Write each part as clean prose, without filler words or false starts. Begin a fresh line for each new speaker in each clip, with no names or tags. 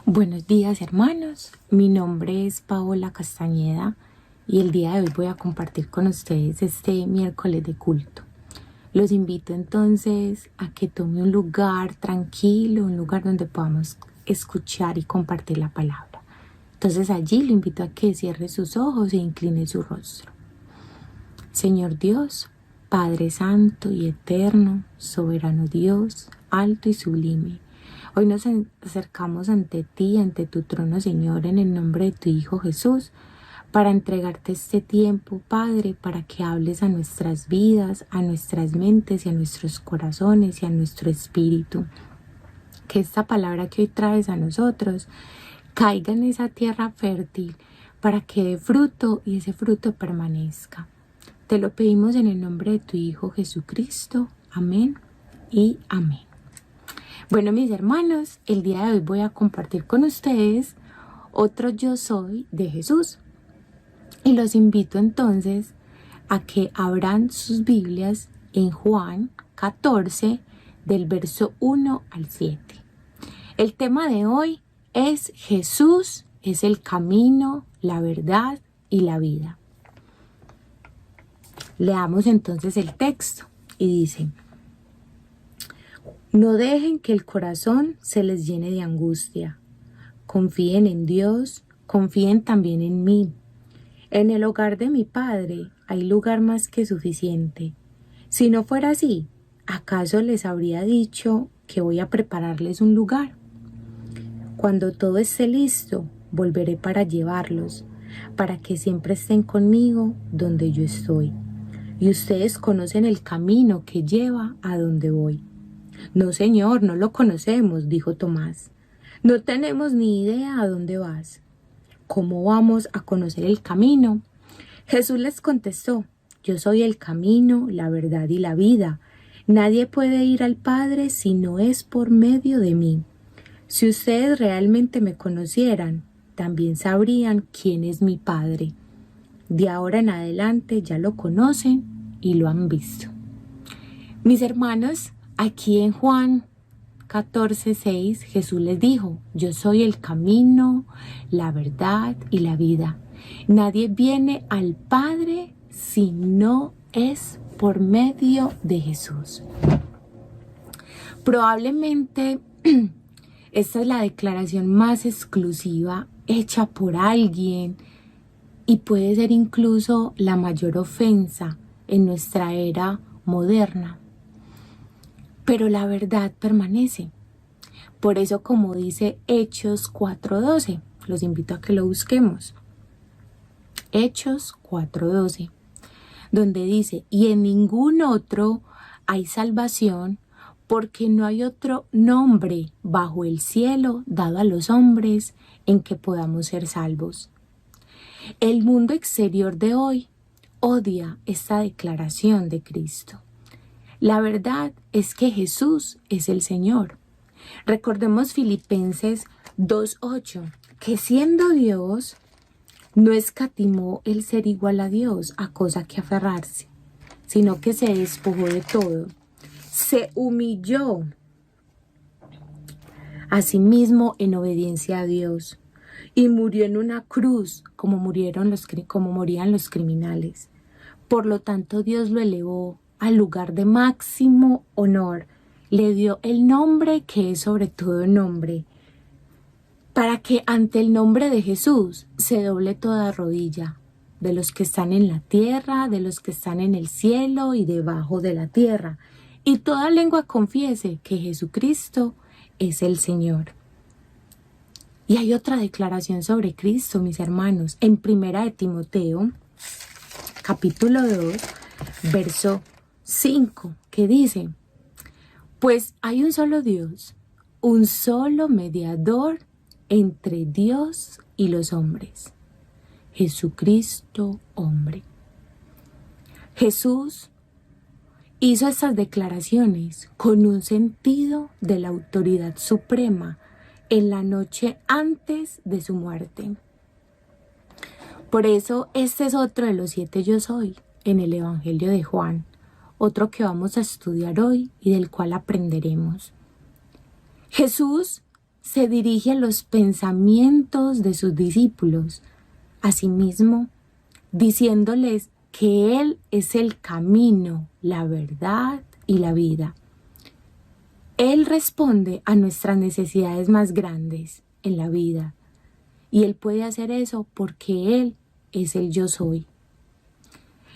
Buenos días, hermanos, mi nombre es Paola Castañeda y el día de hoy voy a compartir con ustedes este miércoles de culto. Los invito entonces a que tome un lugar tranquilo, un lugar donde podamos escuchar y compartir la palabra. Entonces allí lo invito a que cierre sus ojos e incline su rostro. Señor Dios, Padre Santo y Eterno, Soberano Dios, alto y sublime, hoy nos acercamos ante ti, ante tu trono, Señor, en el nombre de tu Hijo Jesús, para entregarte este tiempo, Padre, para que hables a nuestras vidas, a nuestras mentes y a nuestros corazones y a nuestro espíritu. Que esta palabra que hoy traes a nosotros caiga en esa tierra fértil para que dé fruto y ese fruto permanezca. Te lo pedimos en el nombre de tu Hijo Jesucristo. Amén y amén. Bueno, mis hermanos, el día de hoy voy a compartir con ustedes otro Yo Soy de Jesús. Y los invito entonces a que abran sus Biblias en Juan 14, del verso 1 al 7. El tema de hoy es Jesús es el camino, la verdad y la vida. Leamos entonces el texto y dice: No dejen que el corazón se les llene de angustia. Confíen en Dios, confíen también en mí. En el hogar de mi Padre hay lugar más que suficiente. Si no fuera así, ¿acaso les habría dicho que voy a prepararles un lugar? Cuando todo esté listo, volveré para llevarlos, para que siempre estén conmigo donde yo estoy. Y ustedes conocen el camino que lleva a donde voy. No, Señor, no lo conocemos, dijo Tomás. No tenemos ni idea a dónde vas. ¿Cómo vamos a conocer el camino? Jesús les contestó: Yo soy el camino, la verdad y la vida. Nadie puede ir al Padre si no es por medio de mí. Si ustedes realmente me conocieran, también sabrían quién es mi Padre. De ahora en adelante ya lo conocen y lo han visto. Mis hermanos, aquí en Juan 14:6 Jesús les dijo: Yo soy el camino, la verdad y la vida. Nadie viene al Padre si no es por medio de Jesús. Probablemente esta es la declaración más exclusiva hecha por alguien y puede ser incluso la mayor ofensa en nuestra era moderna. Pero la verdad permanece. Por eso, como dice Hechos 4:12, los invito a que lo busquemos. Hechos 4:12, donde dice: Y en ningún otro hay salvación, porque no hay otro nombre bajo el cielo dado a los hombres en que podamos ser salvos. El mundo exterior de hoy odia esta declaración de Cristo. La verdad es que Jesús es el Señor. Recordemos Filipenses 2:8, que siendo Dios, no escatimó el ser igual a Dios a cosa que aferrarse, sino que se despojó de todo. Se humilló a sí mismo en obediencia a Dios y murió en una cruz como morían los criminales. Por lo tanto, Dios lo elevó al lugar de máximo honor, le dio el nombre que es sobre todo nombre, para que ante el nombre de Jesús se doble toda rodilla, de los que están en la tierra, de los que están en el cielo y debajo de la tierra, y toda lengua confiese que Jesucristo es el Señor. Y hay otra declaración sobre Cristo, mis hermanos, en 1 de Timoteo, capítulo 2, verso 5, que dice: Pues hay un solo Dios, un solo mediador entre Dios y los hombres, Jesucristo hombre. Jesús hizo estas declaraciones con un sentido de la autoridad suprema en la noche antes de su muerte. Por eso este es otro de los 7 yo soy en el Evangelio de Juan, otro que vamos a estudiar hoy y del cual aprenderemos. Jesús se dirige a los pensamientos de sus discípulos, asimismo, diciéndoles que Él es el camino, la verdad y la vida. Él responde a nuestras necesidades más grandes en la vida, y Él puede hacer eso porque Él es el yo soy.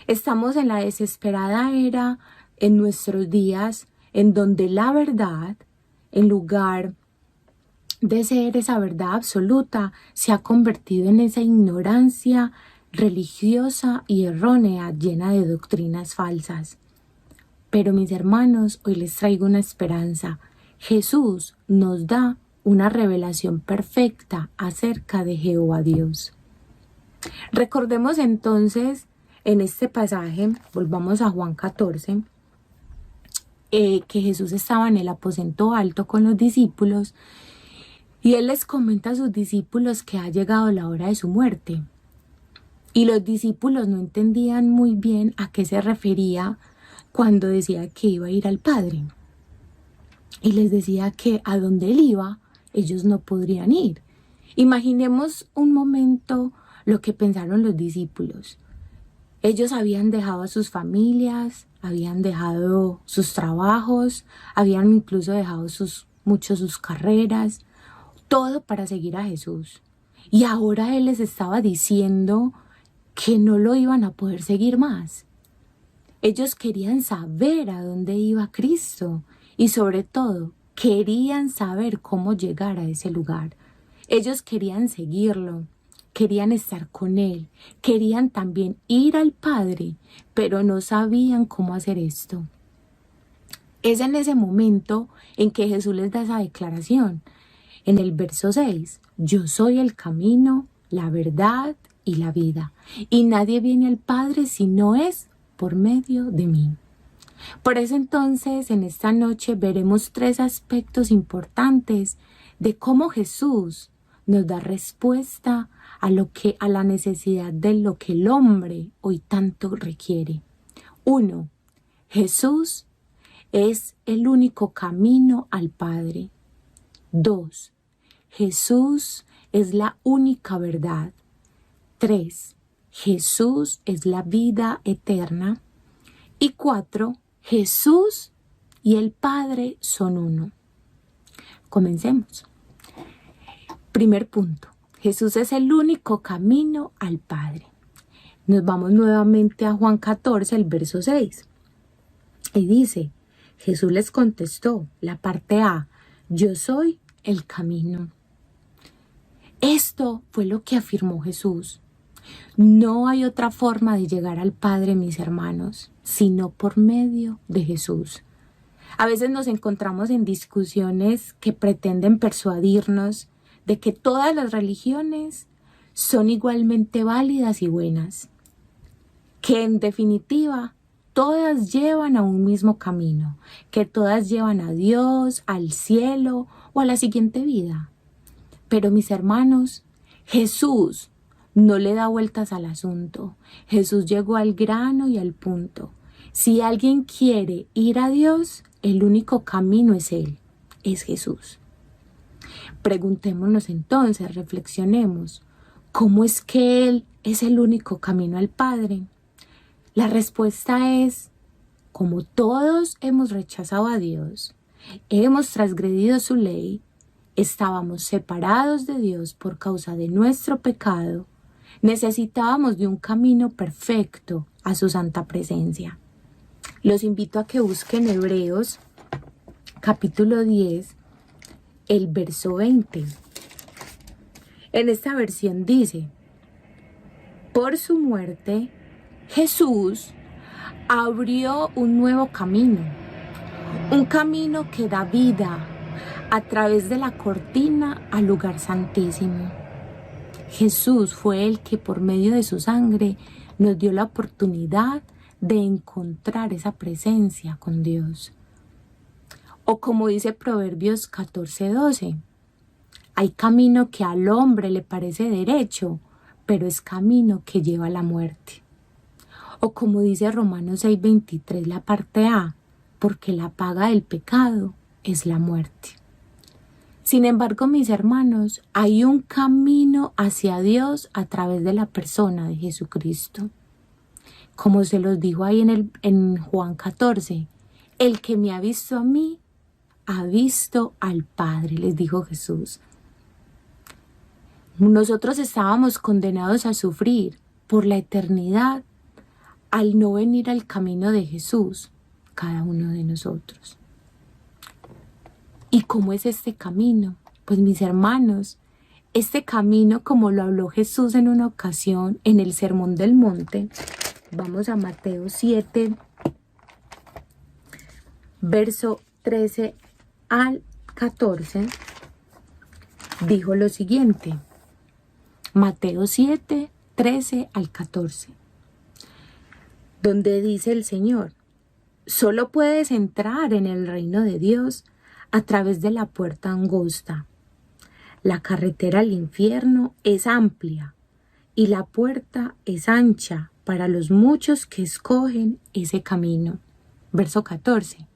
Estamos en la desesperada era en nuestros días en donde la verdad, en lugar de ser esa verdad absoluta, se ha convertido en esa ignorancia religiosa y errónea llena de doctrinas falsas. Pero mis hermanos, hoy les traigo una esperanza. Jesús nos da una revelación perfecta acerca de Jehová Dios. Recordemos entonces en este pasaje, volvamos a Juan 14, que Jesús estaba en el aposento alto con los discípulos y Él les comenta a sus discípulos que ha llegado la hora de su muerte. Y los discípulos no entendían muy bien a qué se refería cuando decía que iba a ir al Padre. Y les decía que a donde Él iba, ellos no podrían ir. Imaginemos un momento lo que pensaron los discípulos. Ellos habían dejado a sus familias, habían dejado sus trabajos, habían incluso dejado muchos sus carreras, todo para seguir a Jesús. Y ahora Él les estaba diciendo que no lo iban a poder seguir más. Ellos querían saber a dónde iba Cristo y sobre todo querían saber cómo llegar a ese lugar. Ellos querían seguirlo, querían estar con Él, querían también ir al Padre, pero no sabían cómo hacer esto. Es en ese momento en que Jesús les da esa declaración. En el verso 6, yo soy el camino, la verdad y la vida, y nadie viene al Padre si no es por medio de mí. Por eso entonces en esta noche veremos 3 aspectos importantes de cómo Jesús nos da respuesta a la necesidad de lo que el hombre hoy tanto requiere. 1. Jesús es el único camino al Padre. 2. Jesús es la única verdad. 3. Jesús es la vida eterna. Y 4. Jesús y el Padre son uno. Comencemos. Primer punto. Jesús es el único camino al Padre. Nos vamos nuevamente a Juan 14, el verso 6. Y dice, Jesús les contestó, la parte A, yo soy el camino. Esto fue lo que afirmó Jesús. No hay otra forma de llegar al Padre, mis hermanos, sino por medio de Jesús. A veces nos encontramos en discusiones que pretenden persuadirnos de que todas las religiones son igualmente válidas y buenas, que en definitiva todas llevan a un mismo camino, que todas llevan a Dios, al cielo o a la siguiente vida. Pero mis hermanos, Jesús no le da vueltas al asunto. Jesús llegó al grano y al punto. Si alguien quiere ir a Dios, el único camino es Él, es Jesús. Preguntémonos entonces, reflexionemos, ¿cómo es que Él es el único camino al Padre? La respuesta es, como todos hemos rechazado a Dios, hemos transgredido su ley, estábamos separados de Dios por causa de nuestro pecado, necesitábamos de un camino perfecto a su santa presencia. Los invito a que busquen Hebreos, capítulo 10, el verso 20. En esta versión dice, por su muerte, Jesús abrió un nuevo camino, un camino que da vida a través de la cortina al lugar santísimo. Jesús fue el que por medio de su sangre nos dio la oportunidad de encontrar esa presencia con Dios. O como dice Proverbios 14:12, hay camino que al hombre le parece derecho, pero es camino que lleva a la muerte. O como dice Romanos 6:23, la parte A, porque la paga del pecado es la muerte. Sin embargo, mis hermanos, hay un camino hacia Dios a través de la persona de Jesucristo. Como se los dijo ahí en Juan 14, el que me ha visto a mí, ha visto al Padre, les dijo Jesús. Nosotros estábamos condenados a sufrir por la eternidad al no venir al camino de Jesús, cada uno de nosotros. ¿Y cómo es este camino? Pues mis hermanos, este camino, como lo habló Jesús en una ocasión en el Sermón del Monte, vamos a Mateo 7, verso 13 al 14, dijo lo siguiente. Mateo 7, 13 al 14, donde dice el Señor, solo puedes entrar en el reino de Dios a través de la puerta angosta. La carretera al infierno es amplia y la puerta es ancha para los muchos que escogen ese camino. Verso 14.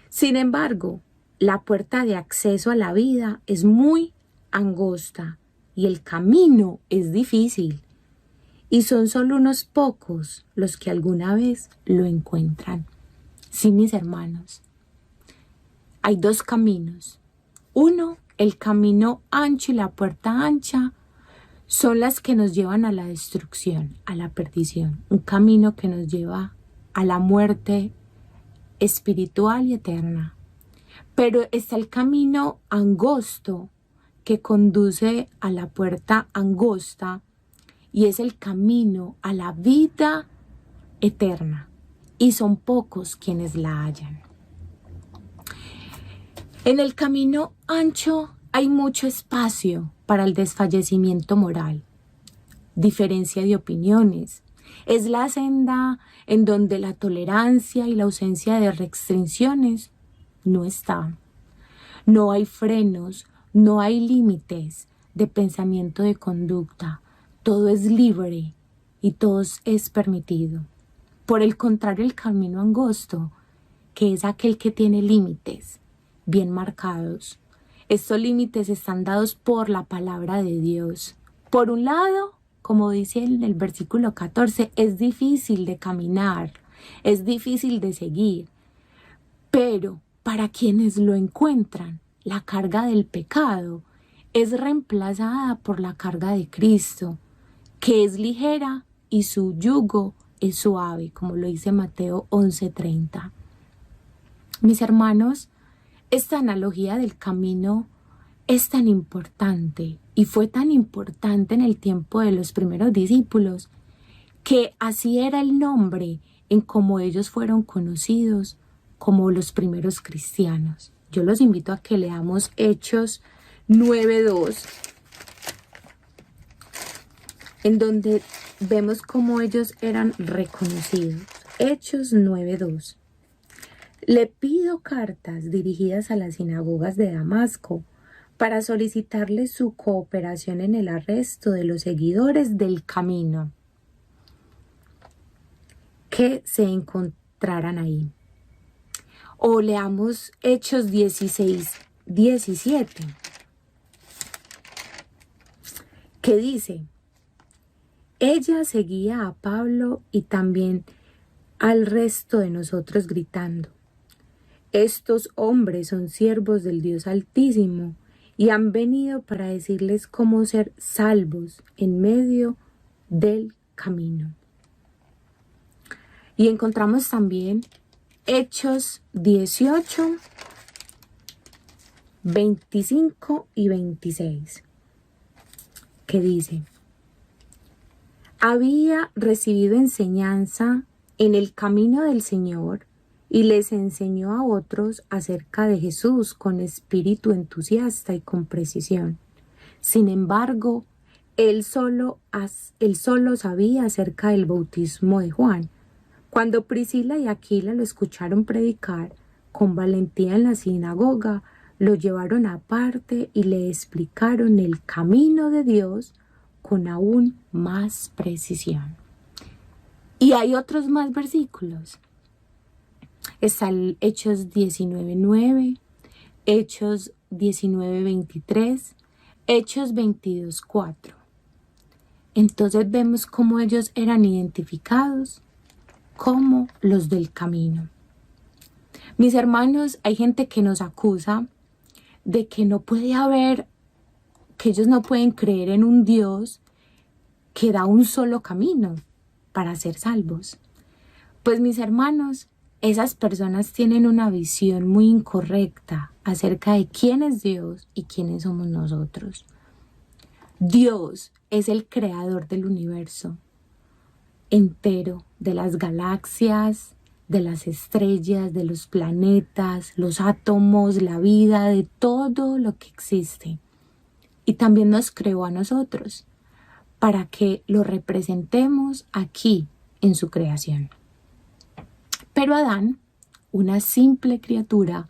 Sin embargo, la puerta de acceso a la vida es muy angosta y el camino es difícil. Y son solo unos pocos los que alguna vez lo encuentran. Sí, mis hermanos. Hay dos caminos. Uno, el camino ancho y la puerta ancha son las que nos llevan a la destrucción, a la perdición. Un camino que nos lleva a la muerte espiritual y eterna. Pero está el camino angosto que conduce a la puerta angosta y es el camino a la vida eterna. Y son pocos quienes la hallan. En el camino ancho hay mucho espacio para el desfallecimiento moral, diferencia de opiniones. Es la senda en donde la tolerancia y la ausencia de restricciones no están. No hay frenos, no hay límites de pensamiento, de conducta. Todo es libre y todo es permitido. Por el contrario, el camino angosto, que es aquel que tiene límites bien marcados. Estos límites están dados por la palabra de Dios. Por un lado, como dice en el versículo 14, es difícil de caminar, es difícil de seguir, pero para quienes lo encuentran, la carga del pecado es reemplazada por la carga de Cristo, que es ligera y su yugo es suave, como lo dice Mateo 11:30. Mis hermanos, esta analogía del camino es tan importante y fue tan importante en el tiempo de los primeros discípulos que así era el nombre en cómo ellos fueron conocidos como los primeros cristianos. Yo los invito a que leamos Hechos 9:2, en donde vemos cómo ellos eran reconocidos. Hechos 9:2. Le pido cartas dirigidas a las sinagogas de Damasco para solicitarle su cooperación en el arresto de los seguidores del camino que se encontraran ahí. O leamos Hechos 16:17, que dice, ella seguía a Pablo y también al resto de nosotros gritando, estos hombres son siervos del Dios Altísimo y han venido para decirles cómo ser salvos en medio del camino. Y encontramos también Hechos 18, 25 y 26, que dice, había recibido enseñanza en el camino del Señor y les enseñó a otros acerca de Jesús con espíritu entusiasta y con precisión. Sin embargo, él solo sabía acerca del bautismo de Juan. Cuando Priscila y Aquila lo escucharon predicar con valentía en la sinagoga, lo llevaron aparte y le explicaron el camino de Dios con aún más precisión. Y hay otros más versículos. Está el Hechos 19:9, Hechos 19:23, Hechos 22:4. Entonces vemos cómo ellos eran identificados como los del camino. Mis hermanos, hay gente que nos acusa de que no puede haber, que ellos no pueden creer en un Dios que da un solo camino para ser salvos. Pues mis hermanos, esas personas tienen una visión muy incorrecta acerca de quién es Dios y quiénes somos nosotros. Dios es el creador del universo entero, de las galaxias, de las estrellas, de los planetas, los átomos, la vida, de todo lo que existe. Y también nos creó a nosotros para que lo representemos aquí en su creación. Pero Adán, una simple criatura,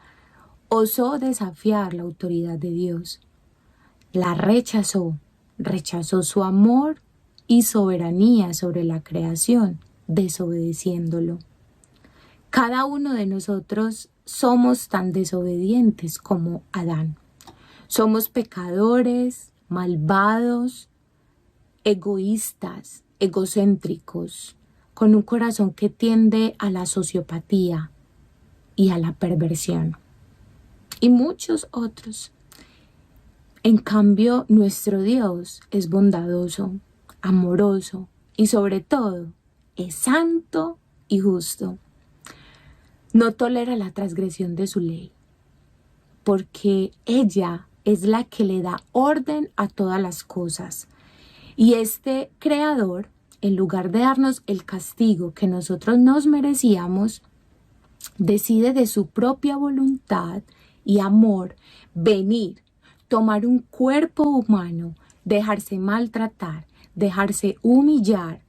osó desafiar la autoridad de Dios. La rechazó su amor y soberanía sobre la creación, desobedeciéndolo. Cada uno de nosotros somos tan desobedientes como Adán. Somos pecadores, malvados, egoístas, egocéntricos, con un corazón que tiende a la sociopatía y a la perversión, y muchos otros. En cambio, nuestro Dios es bondadoso, amoroso y sobre todo es santo y justo. No tolera la transgresión de su ley, porque ella es la que le da orden a todas las cosas. Y este creador, en lugar de darnos el castigo que nosotros nos merecíamos, decide de su propia voluntad y amor venir, tomar un cuerpo humano, dejarse maltratar, dejarse humillar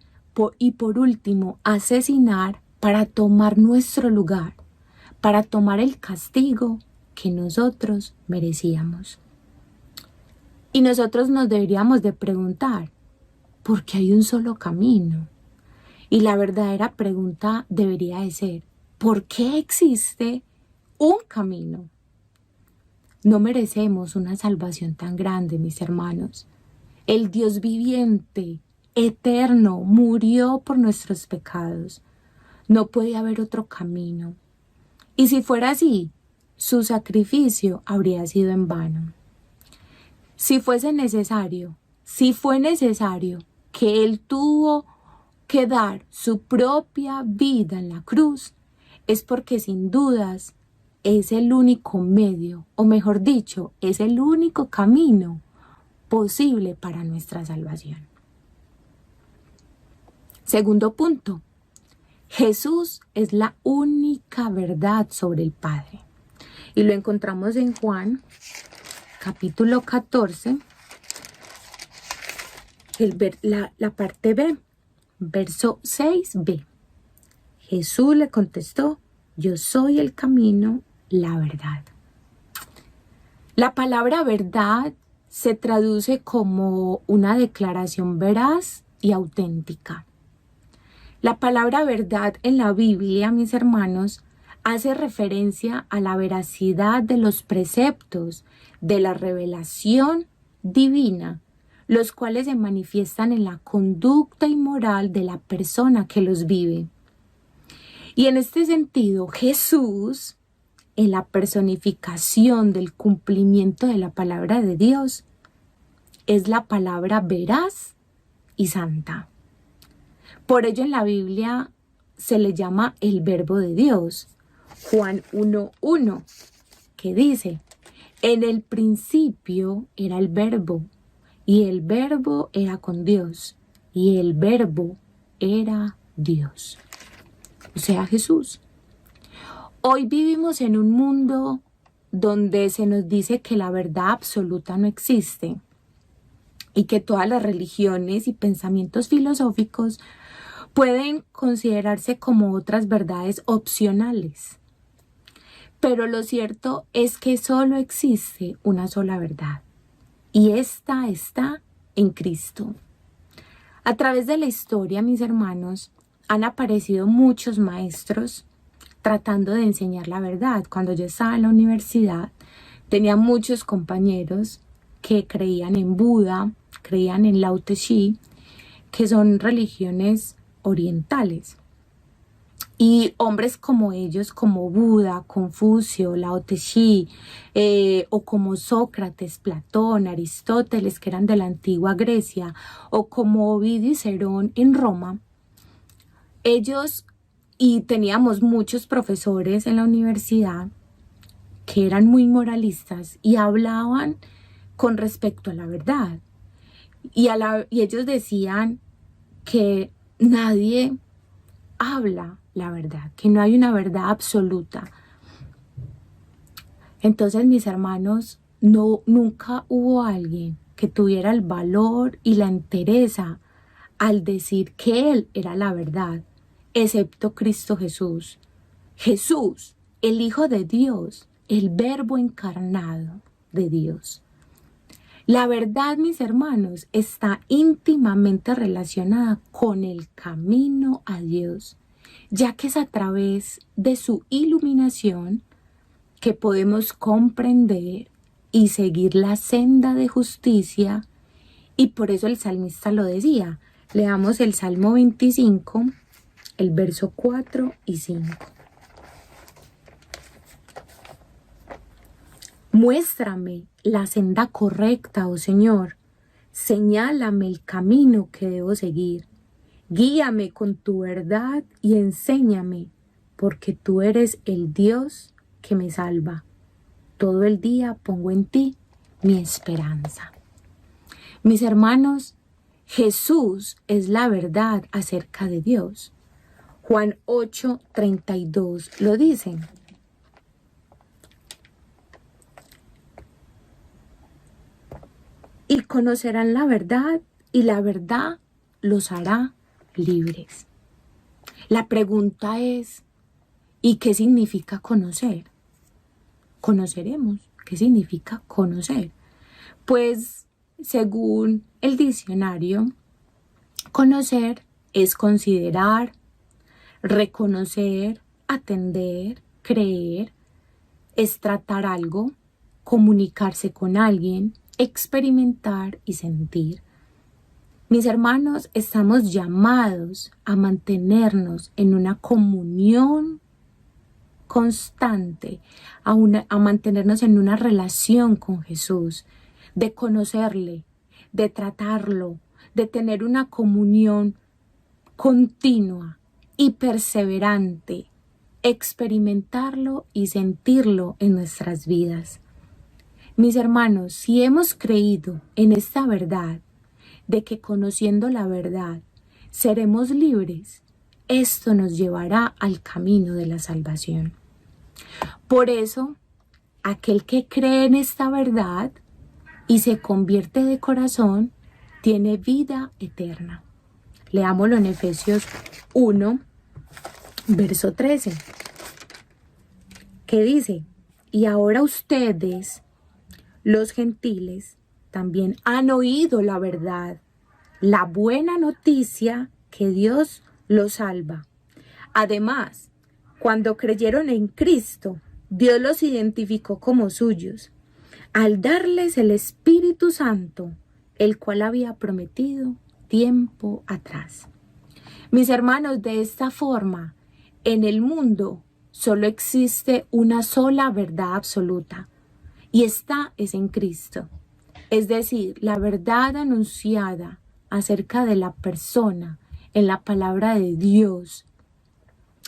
y por último asesinar para tomar nuestro lugar, para tomar el castigo que nosotros merecíamos. Y nosotros nos deberíamos de preguntar, ¿por qué hay un solo camino? Y la verdadera pregunta debería de ser, ¿por qué existe un camino? No merecemos una salvación tan grande, mis hermanos. El Dios viviente, eterno, murió por nuestros pecados. No puede haber otro camino. Y si fuera así, su sacrificio habría sido en vano. Si fue necesario que Él tuvo que dar su propia vida en la cruz, es porque sin dudas es el único medio, o mejor dicho, es el único camino posible para nuestra salvación. Segundo punto, Jesús es la única verdad sobre el Padre. Y lo encontramos en Juan, capítulo 14, la parte B, verso 6b. Jesús le contestó, yo soy el camino, la verdad. La palabra verdad se traduce como una declaración veraz y auténtica. La palabra verdad en la Biblia, mis hermanos, hace referencia a la veracidad de los preceptos de la revelación divina, los cuales se manifiestan en la conducta y moral de la persona que los vive. Y en este sentido, Jesús, en la personificación del cumplimiento de la palabra de Dios, es la palabra veraz y santa. Por ello en la Biblia se le llama el Verbo de Dios. Juan 1:1, que dice, en el principio era el Verbo, y el Verbo era con Dios, y el Verbo era Dios. O sea, Jesús. Hoy vivimos en un mundo donde se nos dice que la verdad absoluta no existe y que todas las religiones y pensamientos filosóficos pueden considerarse como otras verdades opcionales. Pero lo cierto es que solo existe una sola verdad, y esta está en Cristo. A través de la historia, mis hermanos, han aparecido muchos maestros tratando de enseñar la verdad. Cuando yo estaba en la universidad, Tenía muchos compañeros que creían en Buda, creían en Lao Tse, que son religiones orientales. Y hombres como ellos, como Buda, Confucio, Lao Tse, o como Sócrates, Platón, Aristóteles, que eran de la antigua Grecia, o como Ovidio y Cerón en Roma, ellos, y teníamos muchos profesores en la universidad que eran muy moralistas y hablaban con respecto a la verdad. Y ellos decían que nadie habla la verdad, que no hay una verdad absoluta. Entonces, mis hermanos, nunca hubo alguien que tuviera el valor y la entereza al decir que Él era la verdad, excepto Cristo Jesús. Jesús, el Hijo de Dios, el Verbo encarnado de Dios. La verdad, mis hermanos, está íntimamente relacionada con el camino a Dios, ya que es a través de su iluminación que podemos comprender y seguir la senda de justicia, y por eso el salmista lo decía. Leamos el Salmo 25, el verso 4 y 5. Muéstrame la senda correcta, oh Señor. Señálame el camino que debo seguir. Guíame con tu verdad y enséñame, porque tú eres el Dios que me salva. Todo el día pongo en ti mi esperanza. Mis hermanos, Jesús es la verdad acerca de Dios. Juan 8:32 lo dice. Y conocerán la verdad, y la verdad los hará libres. La pregunta es, ¿y qué significa conocer? Conoceremos. ¿Qué significa conocer? Pues, según el diccionario, conocer es considerar, reconocer, atender, creer, es tratar algo, comunicarse con alguien, experimentar y sentir. Mis hermanos, estamos llamados a mantenernos en una comunión constante, a mantenernos en una relación con Jesús, de conocerle, de tratarlo, de tener una comunión continua y perseverante, experimentarlo y sentirlo en nuestras vidas. Mis hermanos, si hemos creído en esta verdad, de que conociendo la verdad seremos libres, esto nos llevará al camino de la salvación. Por eso, aquel que cree en esta verdad y se convierte de corazón, tiene vida eterna. Leámoslo en Efesios 1, verso 13, que dice: y ahora ustedes, los gentiles, también han oído la verdad, la buena noticia que Dios los salva. Además, cuando creyeron en Cristo, Dios los identificó como suyos, al darles el Espíritu Santo, el cual había prometido tiempo atrás. Mis hermanos, de esta forma, en el mundo solo existe una sola verdad absoluta, y esta es en Cristo. Es decir, la verdad anunciada acerca de la persona en la palabra de Dios,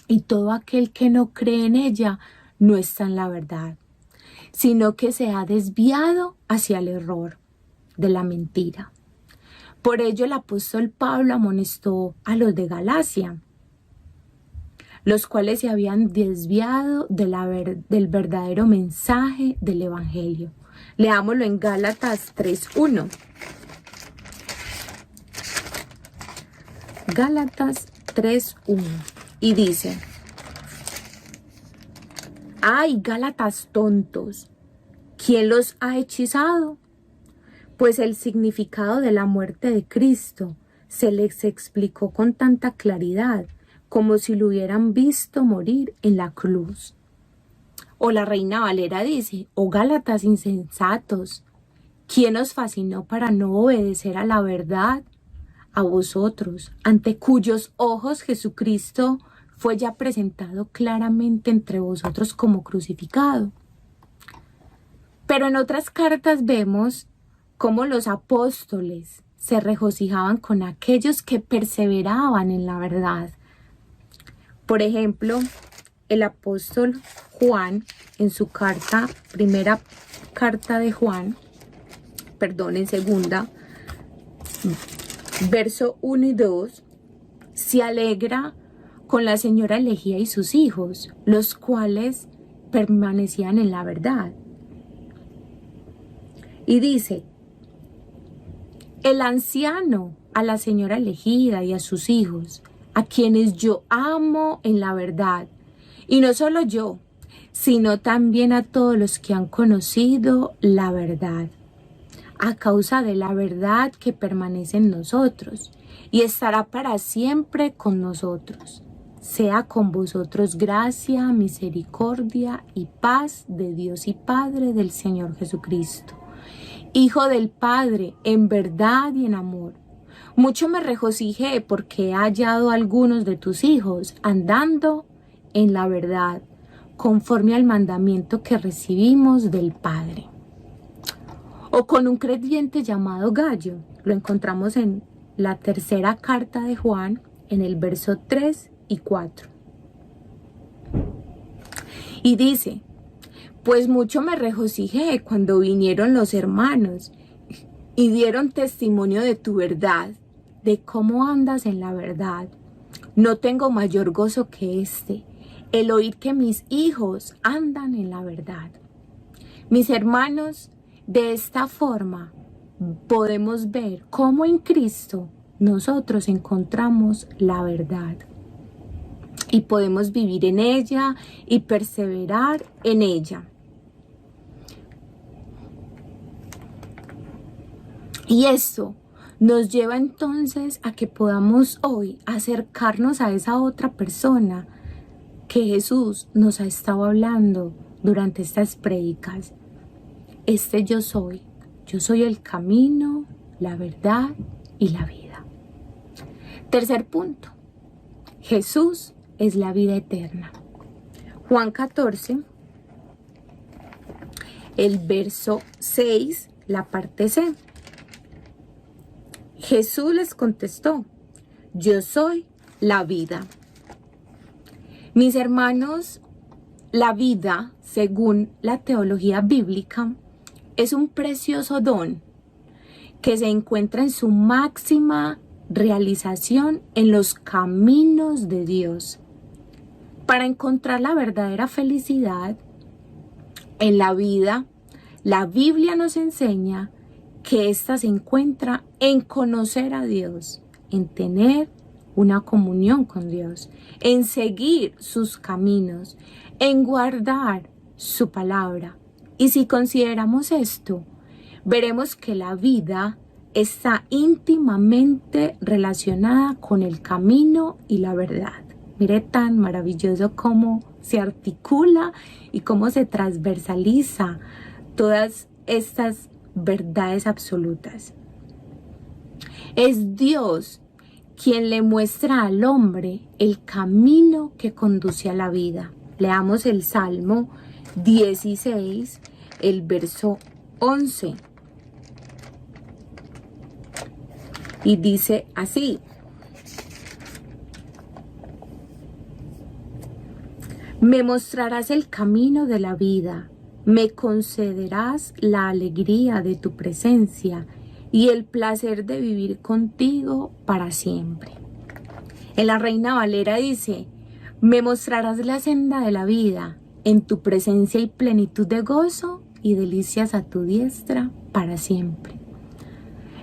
y todo aquel que no cree en ella no está en la verdad, sino que se ha desviado hacia el error de la mentira. Por ello el apóstol Pablo amonestó a los de Galacia, los cuales se habían desviado del verdadero mensaje del Evangelio. Leámoslo en Gálatas 3:1. Gálatas 3:1. Y dice: ¡ay, Gálatas tontos! ¿Quién los ha hechizado? Pues el significado de la muerte de Cristo se les explicó con tanta claridad como si lo hubieran visto morir en la cruz. O la Reina Valera dice, oh Gálatas insensatos, ¿quién os fascinó para no obedecer a la verdad? A vosotros, ante cuyos ojos Jesucristo fue ya presentado claramente entre vosotros como crucificado. Pero en otras cartas vemos cómo los apóstoles se regocijaban con aquellos que perseveraban en la verdad. Por ejemplo, el apóstol Juan, en su primera carta de Juan, en segunda, verso 1 y 2, se alegra con la señora Elegía y sus hijos, los cuales permanecían en la verdad. Y dice, el anciano a la señora elegida y a sus hijos, a quienes yo amo en la verdad, y no solo yo, sino también a todos los que han conocido la verdad, a causa de la verdad que permanece en nosotros y estará para siempre con nosotros. Sea con vosotros gracia, misericordia y paz de Dios y Padre del Señor Jesucristo, Hijo del Padre, en verdad y en amor. Mucho me regocijé porque he hallado a algunos de tus hijos andando en la verdad, conforme al mandamiento que recibimos del Padre. O con un creyente llamado Gallo, lo encontramos en la tercera carta de Juan, en el verso 3 y 4. Y dice, pues mucho me regocijé cuando vinieron los hermanos y dieron testimonio de tu verdad, de cómo andas en la verdad. No tengo mayor gozo que el oír que mis hijos andan en la verdad. Mis hermanos, de esta forma podemos ver cómo en Cristo nosotros encontramos la verdad y podemos vivir en ella y perseverar en ella. Y esto nos lleva entonces a que podamos hoy acercarnos a esa otra persona que Jesús nos ha estado hablando durante estas prédicas. Yo soy el camino, la verdad y la vida. Tercer punto, Jesús es la vida eterna. Juan 14, el verso 6, la parte C. Jesús les contestó, yo soy la vida. Mis hermanos, la vida, según la teología bíblica, es un precioso don que se encuentra en su máxima realización en los caminos de Dios. Para encontrar la verdadera felicidad en la vida, la Biblia nos enseña que ésta se encuentra en conocer a Dios, en tener una comunión con Dios, en seguir sus caminos, en guardar su palabra. Y si consideramos esto, veremos que la vida está íntimamente relacionada con el camino y la verdad. Mire tan maravilloso cómo se articula y cómo se transversaliza todas estas verdades absolutas. Es Dios quien le muestra al hombre el camino que conduce a la vida. Leamos el Salmo 16, el verso 11. Y dice así: me mostrarás el camino de la vida, me concederás la alegría de tu presencia y el placer de vivir contigo para siempre. En la Reina Valera dice: me mostrarás la senda de la vida, en tu presencia y plenitud de gozo y delicias a tu diestra para siempre.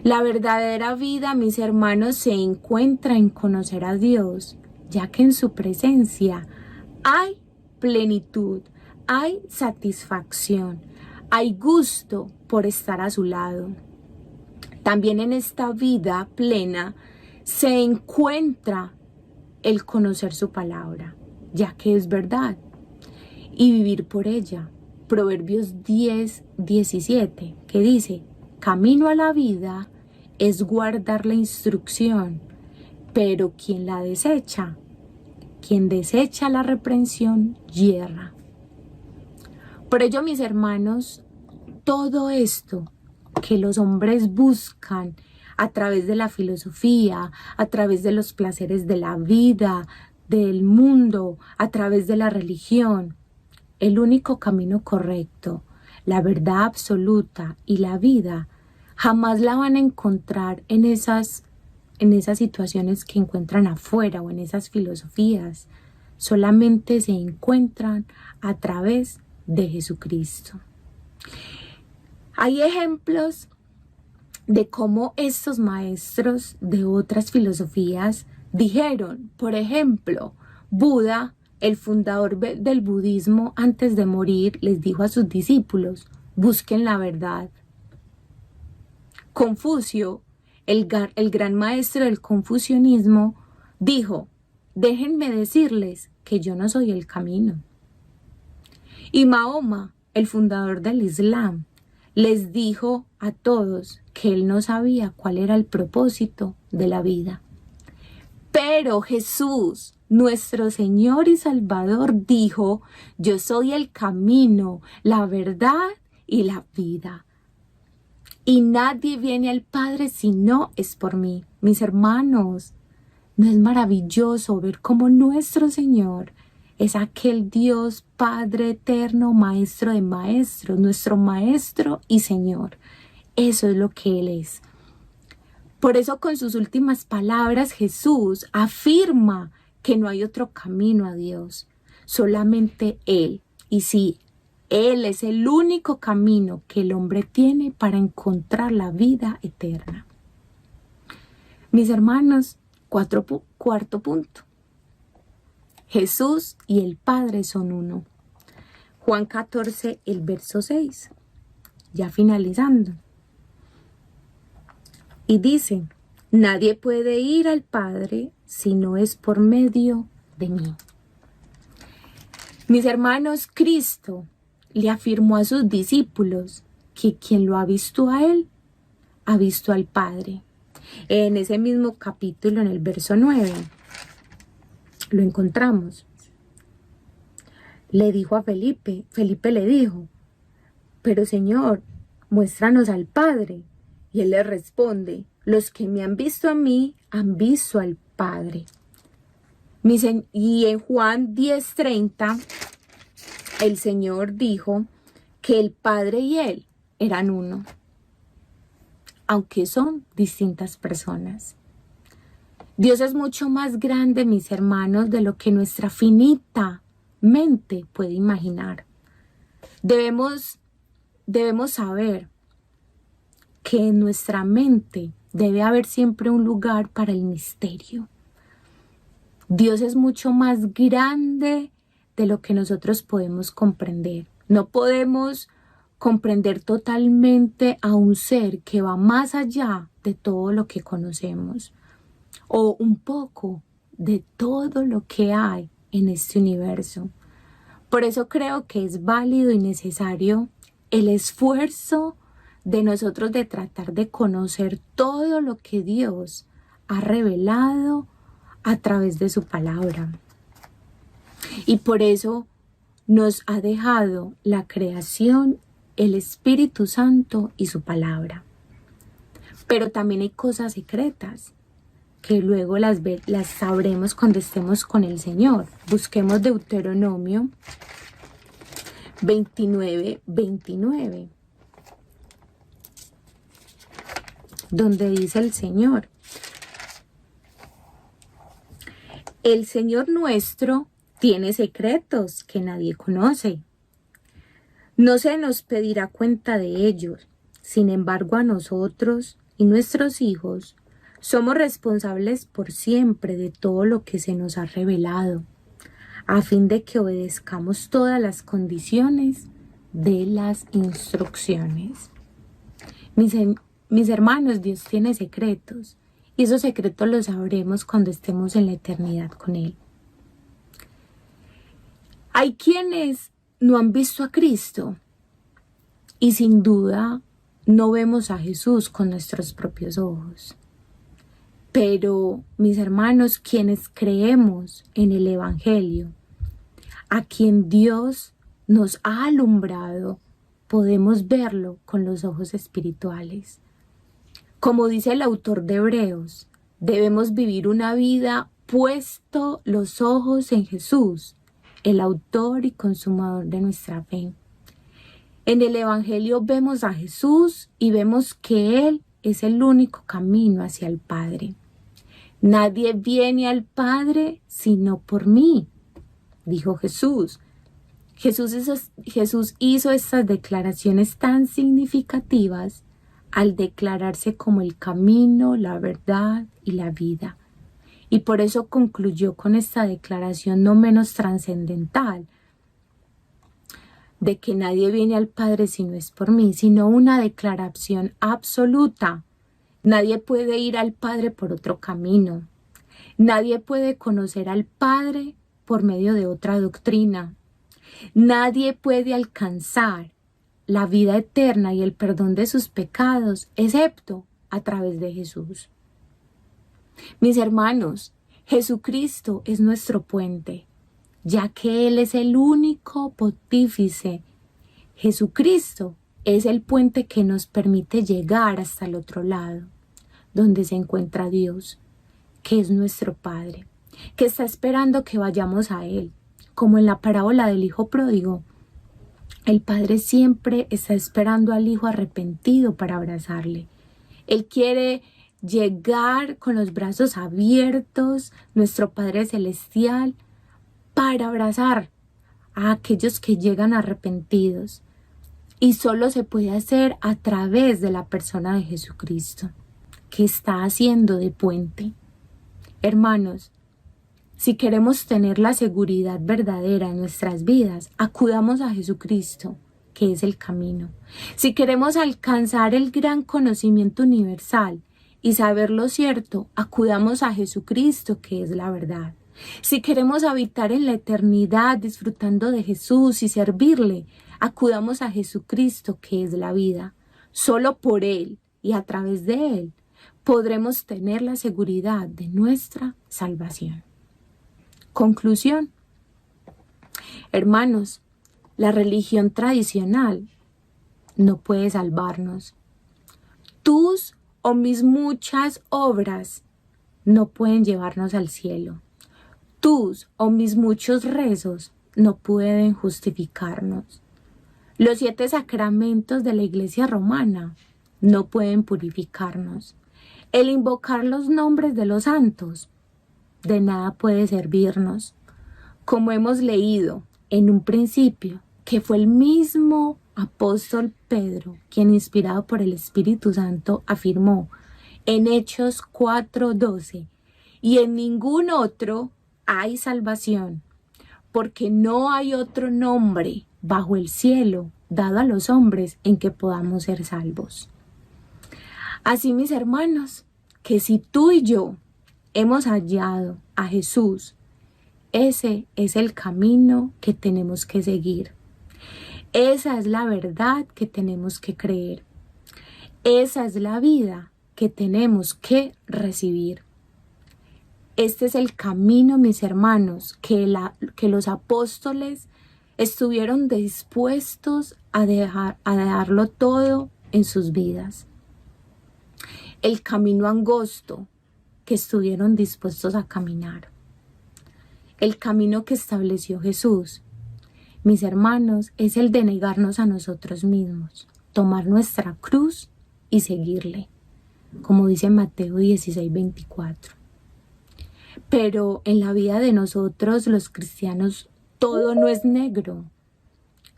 La verdadera vida, mis hermanos, se encuentra en conocer a Dios, ya que en su presencia hay plenitud, hay satisfacción, hay gusto por estar a su lado. También en esta vida plena se encuentra el conocer su palabra, ya que es verdad. y vivir por ella. Proverbios 10:17, que dice: camino a la vida es guardar la instrucción, pero quien desecha la reprensión, yerra. Por ello, mis hermanos, todo esto que los hombres buscan a través de la filosofía, a través de los placeres de la vida, del mundo, a través de la religión, el único camino correcto, la verdad absoluta y la vida, jamás la van a encontrar en esas situaciones que encuentran afuera o en esas filosofías. Solamente se encuentran a través de Jesucristo. Hay ejemplos de cómo estos maestros de otras filosofías dijeron. Por ejemplo, Buda, el fundador del budismo, antes de morir les dijo a sus discípulos: busquen la verdad. Confucio, el gran maestro del confucianismo, dijo: déjenme decirles que yo no soy el camino. Y Mahoma, el fundador del Islam, les dijo a todos que él no sabía cuál era el propósito de la vida. Pero Jesús, nuestro Señor y Salvador, dijo: yo soy el camino, la verdad y la vida. Y nadie viene al Padre si no es por mí. Mis hermanos, ¿no es maravilloso ver cómo nuestro Señor es aquel Dios Padre eterno, Maestro de maestros, nuestro Maestro y Señor? Eso es lo que Él es. Por eso, con sus últimas palabras, Jesús afirma que no hay otro camino a Dios, solamente Él. Y sí, Él es el único camino que el hombre tiene para encontrar la vida eterna. Mis hermanos, cuarto punto. Jesús y el Padre son uno. Juan 14, el verso 6. Ya finalizando. Y dice: nadie puede ir al Padre si no es por medio de mí. Mis hermanos, Cristo le afirmó a sus discípulos que quien lo ha visto a Él, ha visto al Padre. En ese mismo capítulo, en el verso 9, lo encontramos. Le dijo a Felipe le dijo: pero Señor, muéstranos al Padre. Y Él le responde: los que me han visto a mí, han visto al Padre. Y en Juan 10:30, el Señor dijo que el Padre y Él eran uno, aunque son distintas personas. Dios es mucho más grande, mis hermanos, de lo que nuestra finita mente puede imaginar. Debemos saber que en nuestra mente debe haber siempre un lugar para el misterio. Dios es mucho más grande de lo que nosotros podemos comprender. No podemos comprender totalmente a un ser que va más allá de todo lo que conocemos, o un poco de todo lo que hay en este universo. Por eso creo que es válido y necesario el esfuerzo de nosotros de tratar de conocer todo lo que Dios ha revelado a través de su palabra. Y por eso nos ha dejado la creación, el Espíritu Santo y su palabra. Pero también hay cosas secretas que luego las sabremos cuando estemos con el Señor. Busquemos Deuteronomio 29:29, donde dice el Señor: el Señor nuestro tiene secretos que nadie conoce. No se nos pedirá cuenta de ellos. Sin embargo, a nosotros y nuestros hijos somos responsables por siempre de todo lo que se nos ha revelado, a fin de que obedezcamos todas las condiciones de las instrucciones. Mis hermanos, Dios tiene secretos, y esos secretos los sabremos cuando estemos en la eternidad con Él. Hay quienes no han visto a Cristo y sin duda no vemos a Jesús con nuestros propios ojos. Pero, mis hermanos, quienes creemos en el Evangelio, a quien Dios nos ha alumbrado, podemos verlo con los ojos espirituales. Como dice el autor de Hebreos, debemos vivir una vida puesto los ojos en Jesús, el autor y consumador de nuestra fe. En el Evangelio vemos a Jesús y vemos que Él es el único camino hacia el Padre. Nadie viene al Padre sino por mí, dijo Jesús. Jesús hizo estas declaraciones tan significativas al declararse como el camino, la verdad y la vida. Y por eso concluyó con esta declaración no menos trascendental, de que nadie viene al Padre si no es por mí, sino una declaración absoluta. Nadie puede ir al Padre por otro camino. Nadie puede conocer al Padre por medio de otra doctrina. Nadie puede alcanzar la vida eterna y el perdón de sus pecados, excepto a través de Jesús. Mis hermanos, Jesucristo es nuestro puente, ya que Él es el único pontífice. Jesucristo es el puente que nos permite llegar hasta el otro lado, donde se encuentra Dios, que es nuestro Padre, que está esperando que vayamos a Él, como en la parábola del Hijo Pródigo. El Padre siempre está esperando al Hijo arrepentido para abrazarle. Él quiere llegar con los brazos abiertos, nuestro Padre Celestial, para abrazar a aquellos que llegan arrepentidos. Y solo se puede hacer a través de la persona de Jesucristo, que está haciendo de puente. Hermanos, si queremos tener la seguridad verdadera en nuestras vidas, acudamos a Jesucristo, que es el camino. Si queremos alcanzar el gran conocimiento universal y saber lo cierto, acudamos a Jesucristo, que es la verdad. Si queremos habitar en la eternidad disfrutando de Jesús y servirle, acudamos a Jesucristo, que es la vida. Solo por Él y a través de Él podremos tener la seguridad de nuestra salvación. Conclusión. Hermanos, la religión tradicional no puede salvarnos. Tus o mis muchas obras no pueden llevarnos al cielo. Tus o mis muchos rezos no pueden justificarnos. Los 7 sacramentos de la Iglesia romana no pueden purificarnos. El invocar los nombres de los santos de nada puede servirnos. Como hemos leído en un principio, que fue el mismo apóstol Pedro quien, inspirado por el Espíritu Santo, afirmó en Hechos 4:12, y en ningún otro hay salvación, porque no hay otro nombre bajo el cielo dado a los hombres en que podamos ser salvos. Así, mis hermanos, que si tú y yo hemos hallado a Jesús, ese es el camino que tenemos que seguir. Esa es la verdad que tenemos que creer. Esa es la vida que tenemos que recibir. Este es el camino, mis hermanos, que los apóstoles estuvieron dispuestos a dejarlo todo en sus vidas. El camino angosto que estuvieron dispuestos a caminar. El camino que estableció Jesús, mis hermanos, es el de negarnos a nosotros mismos, tomar nuestra cruz y seguirle, como dice Mateo 16:24. Pero en la vida de nosotros, los cristianos, todo no es negro.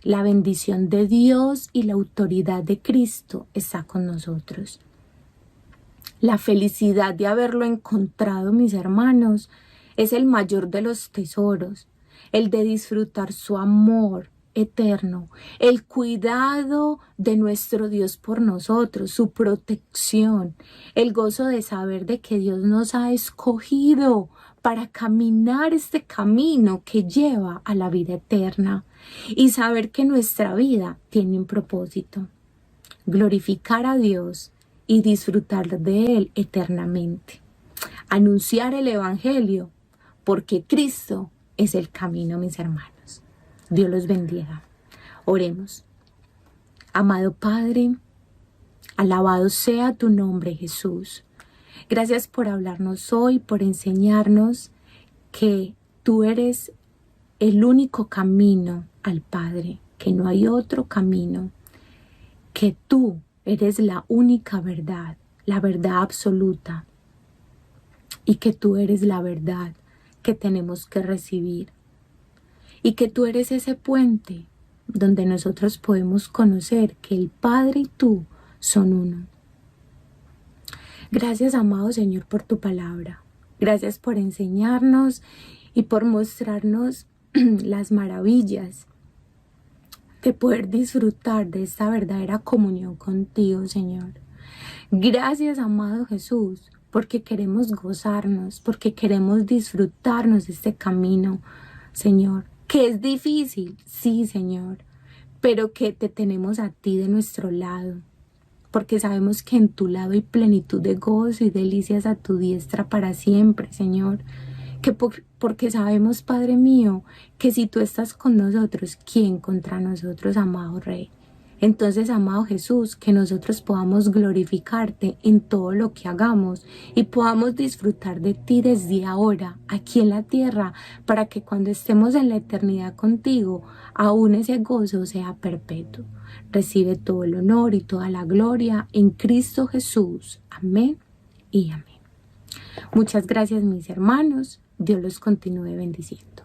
La bendición de Dios y la autoridad de Cristo está con nosotros. La felicidad de haberlo encontrado, mis hermanos, es el mayor de los tesoros, el de disfrutar su amor eterno, el cuidado de nuestro Dios por nosotros, su protección, el gozo de saber de que Dios nos ha escogido para caminar este camino que lleva a la vida eterna y saber que nuestra vida tiene un propósito: glorificar a Dios y disfrutar de Él eternamente. Anunciar el Evangelio, porque Cristo es el camino, mis hermanos. Dios los bendiga. Oremos. Amado Padre, alabado sea tu nombre, Jesús. Gracias por hablarnos hoy, por enseñarnos que tú eres el único camino al Padre, que no hay otro camino, que tú eres la única verdad, la verdad absoluta, y que tú eres la verdad que tenemos que recibir, y que tú eres ese puente donde nosotros podemos conocer que el Padre y tú son uno. Gracias, amado Señor, por tu palabra. Gracias por enseñarnos y por mostrarnos las maravillas de poder disfrutar de esta verdadera comunión contigo, Señor. Gracias, amado Jesús, porque queremos gozarnos, porque queremos disfrutarnos de este camino, Señor, que es difícil, sí, Señor, pero que te tenemos a ti de nuestro lado, porque sabemos que en tu lado hay plenitud de gozo y delicias a tu diestra para siempre, Señor. Porque sabemos, Padre mío, que si tú estás con nosotros, ¿quién contra nosotros, amado Rey? Entonces, amado Jesús, que nosotros podamos glorificarte en todo lo que hagamos y podamos disfrutar de ti desde ahora, aquí en la tierra, para que cuando estemos en la eternidad contigo, aún ese gozo sea perpetuo. Recibe todo el honor y toda la gloria en Cristo Jesús. Amén y amén. Muchas gracias, mis hermanos. Dios los continúe bendiciendo.